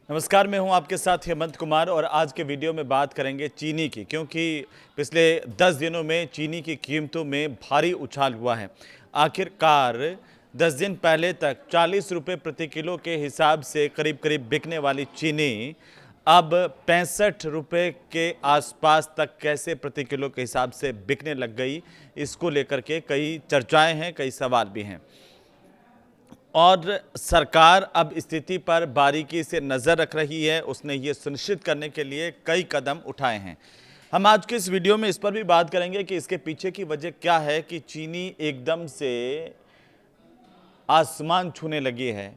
नमस्कार, मैं हूं आपके साथ हेमंत कुमार और आज के वीडियो में बात करेंगे चीनी की, क्योंकि पिछले 10 दिनों में चीनी की कीमतों में भारी उछाल हुआ है। आखिरकार 10 दिन पहले तक 40 रुपये प्रति किलो के हिसाब से करीब करीब बिकने वाली चीनी अब 65 रुपये के आसपास तक कैसे प्रति किलो के हिसाब से बिकने लग गई, इसको लेकर के कई चर्चाएं हैं, कई सवाल भी हैं। और सरकार अब स्थिति पर बारीकी से नज़र रख रही है। उसने ये सुनिश्चित करने के लिए कई कदम उठाए हैं। हम आज के इस वीडियो में इस पर भी बात करेंगे कि इसके पीछे की वजह क्या है कि चीनी एकदम से आसमान छूने लगी है।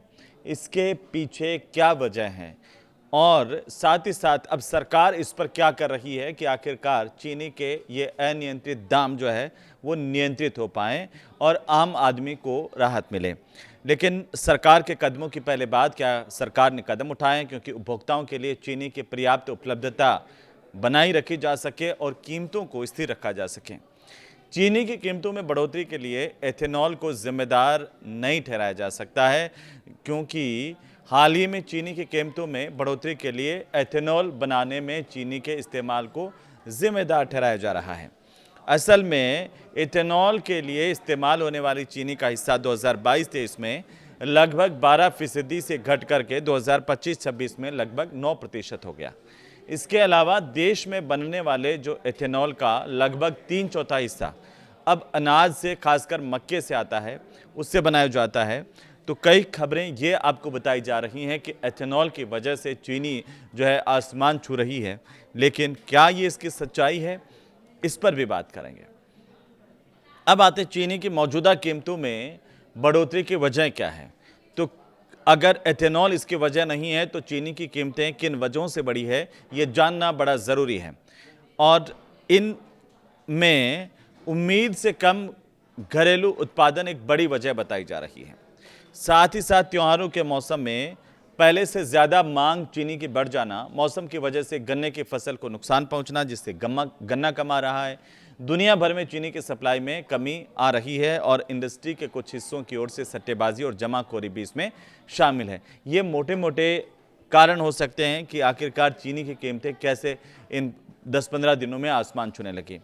इसके पीछे क्या वजह है और साथ ही साथ अब सरकार इस पर क्या कर रही है कि आखिरकार चीनी के ये अनियंत्रित दाम जो है वो नियंत्रित हो पाएं और आम आदमी को राहत मिले। लेकिन सरकार के कदमों की पहले बात, क्या सरकार ने कदम उठाए क्योंकि उपभोक्ताओं के लिए चीनी की पर्याप्त उपलब्धता बनाई रखी जा सके और कीमतों को स्थिर रखा जा सके। चीनी की कीमतों में बढ़ोतरी के लिए एथेनॉल को जिम्मेदार नहीं ठहराया जा सकता है, क्योंकि हाल ही में चीनी की कीमतों में बढ़ोतरी के लिए एथेनॉल बनाने में चीनी के इस्तेमाल को जिम्मेदार ठहराया जा रहा है। असल में एथेनॉल के लिए इस्तेमाल होने वाली चीनी का हिस्सा 2022-23 में लगभग 12% से घट करके 2025-26 में लगभग 9% हो गया। इसके अलावा देश में बनने वाले जो एथेनॉल का लगभग 3/4 हिस्सा अब अनाज से, खासकर मक्के से आता है, उससे बनाया जाता है। तो कई खबरें ये आपको बताई जा रही हैं कि एथेनॉल की वजह से चीनी जो है आसमान छू रही है, लेकिन क्या ये इसकी सच्चाई है, इस पर भी बात करेंगे। अब आते चीनी की मौजूदा कीमतों में बढ़ोतरी की वजह क्या है। तो अगर एथेनॉल इसकी वजह नहीं है तो चीनी की कीमतें किन वजहों से बढ़ी है, ये जानना बड़ा ज़रूरी है। और इन में उम्मीद से कम घरेलू उत्पादन एक बड़ी वजह बताई जा रही है। साथ ही साथ त्योहारों के मौसम में पहले से ज़्यादा मांग चीनी की बढ़ जाना, मौसम की वजह से गन्ने की फसल को नुकसान पहुंचना, जिससे गन्ना कम आ रहा है। दुनिया भर में चीनी की सप्लाई में कमी आ रही है और इंडस्ट्री के कुछ हिस्सों की ओर से सट्टेबाजी और जमाखोरी भी इसमें शामिल है। ये मोटे मोटे कारण हो सकते हैं कि आखिरकार चीनी की कीमतें कैसे इन 10-15 दिनों में आसमान छूने लगी।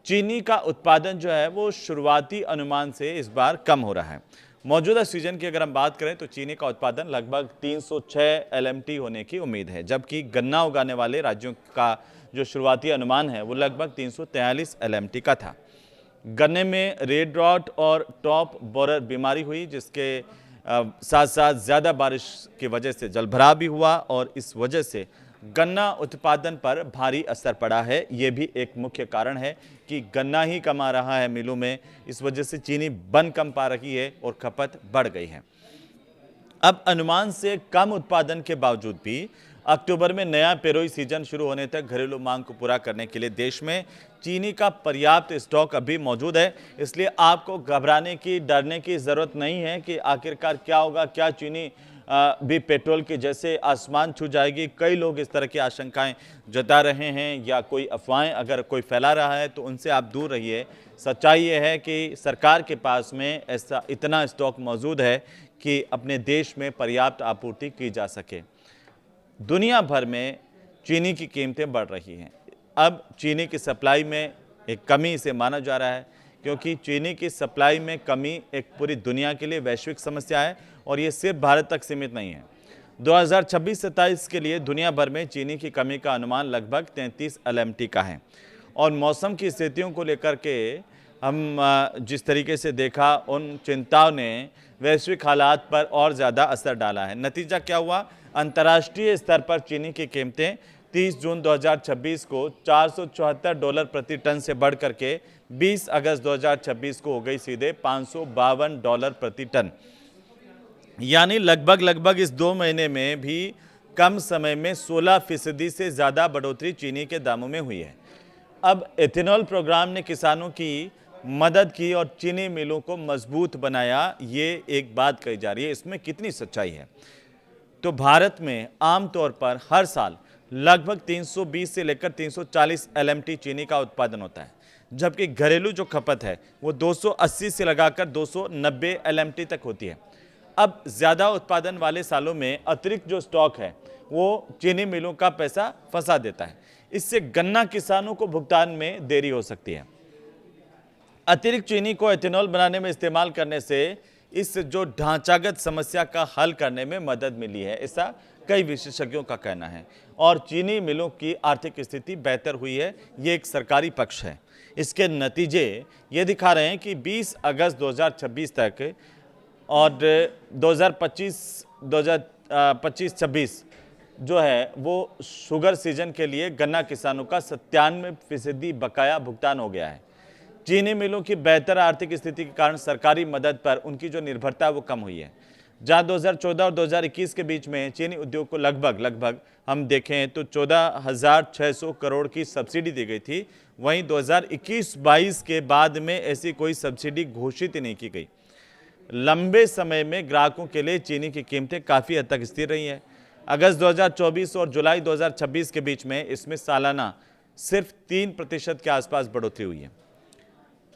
चीनी का उत्पादन जो है वो शुरुआती अनुमान से इस बार कम हो रहा है। मौजूदा सीजन की अगर हम बात करें तो चीनी का उत्पादन लगभग 306 LMT होने की उम्मीद है, जबकि गन्ना उगाने वाले राज्यों का जो शुरुआती अनुमान है वो लगभग 343 LMT का था। गन्ने में रेड रॉट और टॉप बोरर बीमारी हुई, जिसके साथ साथ ज़्यादा बारिश की वजह से जलभराव भी हुआ और इस वजह से गन्ना उत्पादन पर भारी असर पड़ा है। ये भी एक मुख्य कारण है कि गन्ना ही कम आ रहा है मिलों में, इस वजह से चीनी बन कम पा रही है और खपत बढ़ गई है। अब अनुमान से कम उत्पादन के बावजूद भी अक्टूबर में नया पेरोई सीजन शुरू होने तक घरेलू मांग को पूरा करने के लिए देश में चीनी का पर्याप्त स्टॉक अभी मौजूद है। इसलिए आपको घबराने की, डरने की ज़रूरत नहीं है कि आखिरकार क्या होगा, क्या चीनी भी पेट्रोल के जैसे आसमान छू जाएगी। कई लोग इस तरह की आशंकाएं जता रहे हैं या कोई अफवाहें अगर कोई फैला रहा है तो उनसे आप दूर रहिए। सच्चाई ये है कि सरकार के पास में ऐसा इतना स्टॉक मौजूद है कि अपने देश में पर्याप्त आपूर्ति की जा सके। दुनिया भर में चीनी की कीमतें बढ़ रही हैं। अब चीनी की सप्लाई में एक कमी इसे माना जा रहा है, क्योंकि चीनी की सप्लाई में कमी एक पूरी दुनिया के लिए वैश्विक समस्या है और ये सिर्फ भारत तक सीमित नहीं है। 2026-27 के लिए दुनिया भर में चीनी की कमी का अनुमान लगभग 33 LMT का है। और मौसम की स्थितियों को लेकर के हम जिस तरीके से देखा, उन चिंताओं ने वैश्विक हालात पर और ज़्यादा असर डाला है। नतीजा क्या हुआ? अंतर्राष्ट्रीय स्तर पर चीनी की कीमतें 30 जून 2026 को $474 प्रति टन से बढ़ करके 20 अगस्त 2026 को हो गई सीधे $552 प्रति टन। यानी लगभग इस 2 महीने में भी कम समय में 16% से ज़्यादा बढ़ोतरी चीनी के दामों में हुई है। अब एथेनॉल प्रोग्राम ने किसानों की मदद की और चीनी मिलों को मजबूत बनाया, ये एक बात कही जा रही है। इसमें कितनी सच्चाई है? तो भारत में आमतौर पर हर साल लगभग 320 से लेकर 340 LMT चीनी का उत्पादन होता है, जबकि घरेलू जो खपत है वो 280 से लगाकर 290 LMT तक होती है। अब ज़्यादा उत्पादन वाले सालों में अतिरिक्त जो स्टॉक है वो चीनी मिलों का पैसा फंसा देता है। इससे गन्ना किसानों को भुगतान में देरी हो सकती है। अतिरिक्त चीनी को एथेनॉल बनाने में इस्तेमाल करने से इस जो ढांचागत समस्या का हल करने में मदद मिली है, ऐसा कई विशेषज्ञों का कहना है। और चीनी मिलों की आर्थिक स्थिति बेहतर हुई है, ये एक सरकारी पक्ष है। इसके नतीजे ये दिखा रहे हैं कि 20 अगस्त 2026 तक और 2025-26 जो है वो शुगर सीजन के लिए गन्ना किसानों का 97% बकाया भुगतान हो गया है। चीनी मिलों की बेहतर आर्थिक स्थिति के कारण सरकारी मदद पर उनकी जो निर्भरता है वो कम हुई है। जहां 2014 और 2021 के बीच में चीनी उद्योग को लगभग हम देखें तो 14,600 करोड़ की सब्सिडी दी गई थी, वहीं 2021-22 के बाद में ऐसी कोई सब्सिडी घोषित ही नहीं की गई। लंबे समय में ग्राहकों के लिए चीनी की कीमतें काफ़ी हद तक स्थिर रही हैं। अगस्त 2024 और जुलाई 2026 के बीच में इसमें सालाना सिर्फ 3% के आसपास बढ़ोतरी हुई है।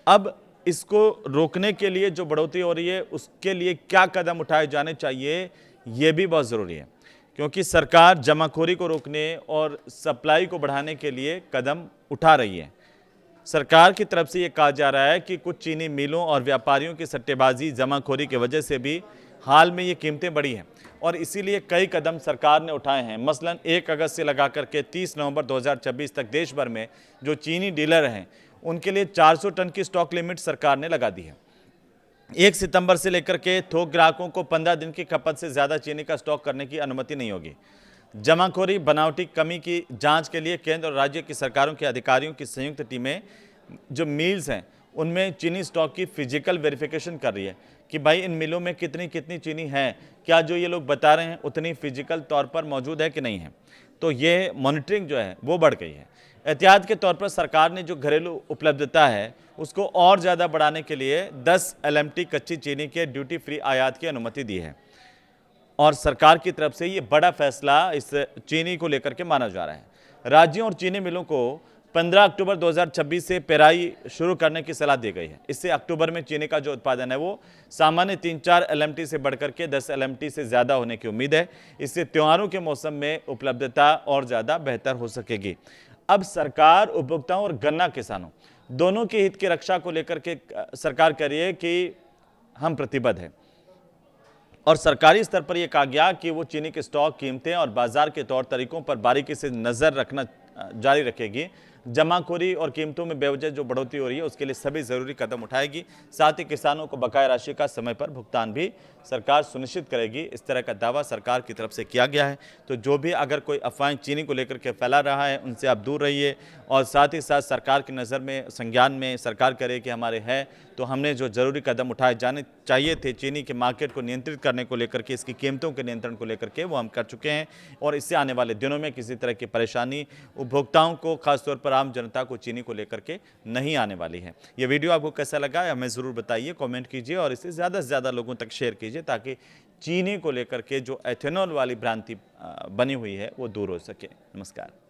अब इसको रोकने के लिए जो बढ़ोतरी हो रही है उसके लिए क्या कदम उठाए जाने चाहिए, ये भी बहुत ज़रूरी है, क्योंकि सरकार जमाखोरी को रोकने और सप्लाई को बढ़ाने के लिए कदम उठा रही है। सरकार की तरफ से ये कहा जा रहा है कि कुछ चीनी मिलों और व्यापारियों की सट्टेबाजी जमाखोरी की वजह से भी हाल में ये कीमतें बढ़ी हैं और इसीलिए कई कदम सरकार ने उठाए हैं। मसलन 1 अगस्त से लगा करके 30 नवंबर 2026 तक देश भर में जो चीनी डीलर हैं उनके लिए 400 टन की स्टॉक लिमिट सरकार ने लगा दी है। 1 सितंबर से लेकर के थोक ग्राहकों को 15 दिन की खपत से ज़्यादा चीनी का स्टॉक करने की अनुमति नहीं होगी। जमाखोरी बनावटी कमी की जांच के लिए केंद्र और राज्य की सरकारों के अधिकारियों की संयुक्त टीमें जो मिल्स हैं उनमें चीनी स्टॉक की फिजिकल वेरिफिकेशन कर रही है कि भाई इन मिलों में कितनी चीनी है, क्या जो ये लोग बता रहे हैं उतनी फिजिकल तौर पर मौजूद है कि नहीं है। तो ये मॉनिटरिंग जो है वो बढ़ गई है। एहतियात के तौर पर सरकार ने जो घरेलू उपलब्धता है उसको और ज़्यादा बढ़ाने के लिए 10 LMT कच्ची चीनी के ड्यूटी फ्री आयात की अनुमति दी है और सरकार की तरफ से ये बड़ा फैसला इस चीनी को लेकर के माना जा रहा है। राज्यों और चीनी मिलों को 15 अक्टूबर 2026 से पेराई शुरू करने की सलाह दी गई है। इससे अक्टूबर में चीनी का जो उत्पादन है वो सामान्य 3-4 LMT से बढ़कर के 10 LMT से ज़्यादा होने की उम्मीद है। इससे त्योहारों के मौसम में उपलब्धता और ज़्यादा बेहतर हो सकेगी। अब सरकार उपभोक्ताओं और गन्ना किसानों दोनों के हित की रक्षा को लेकर के सरकार कह रही है कि हम प्रतिबद्ध हैं और सरकारी स्तर पर यह कहा गया कि वो चीनी के स्टॉक, कीमतें और बाजार के तौर तरीकों पर बारीकी से नजर रखना जारी रखेगी। जमाखोरी और कीमतों में बेवजह जो बढ़ोतरी हो रही है उसके लिए सभी जरूरी कदम उठाएगी। साथ ही किसानों को बकाया राशि का समय पर भुगतान भी सरकार सुनिश्चित करेगी। इस तरह का दावा सरकार की तरफ से किया गया है। तो जो भी अगर कोई अफवाहें चीनी को लेकर के फैला रहा है उनसे आप दूर रहिए और साथ ही साथ सरकार की नज़र में संज्ञान में सरकार करे कि हमारे है तो हमने जो जरूरी कदम उठाए जाने चाहिए थे चीनी के मार्केट को नियंत्रित करने को लेकर के, इसकी कीमतों के नियंत्रण को लेकर के वो हम कर चुके हैं और इससे आने वाले दिनों में किसी तरह की परेशानी उपभोक्ताओं को, खासतौर पर आम जनता को चीनी को लेकर के नहीं आने वाली है। ये वीडियो आपको कैसा लगा हमें ज़रूर बताइए, कमेंट कीजिए और इसे ज़्यादा से ज़्यादा लोगों तक शेयर कीजिए ताकि चीनी को लेकर के जो एथेनॉल वाली भ्रांति बनी हुई है वो दूर हो सके। नमस्कार।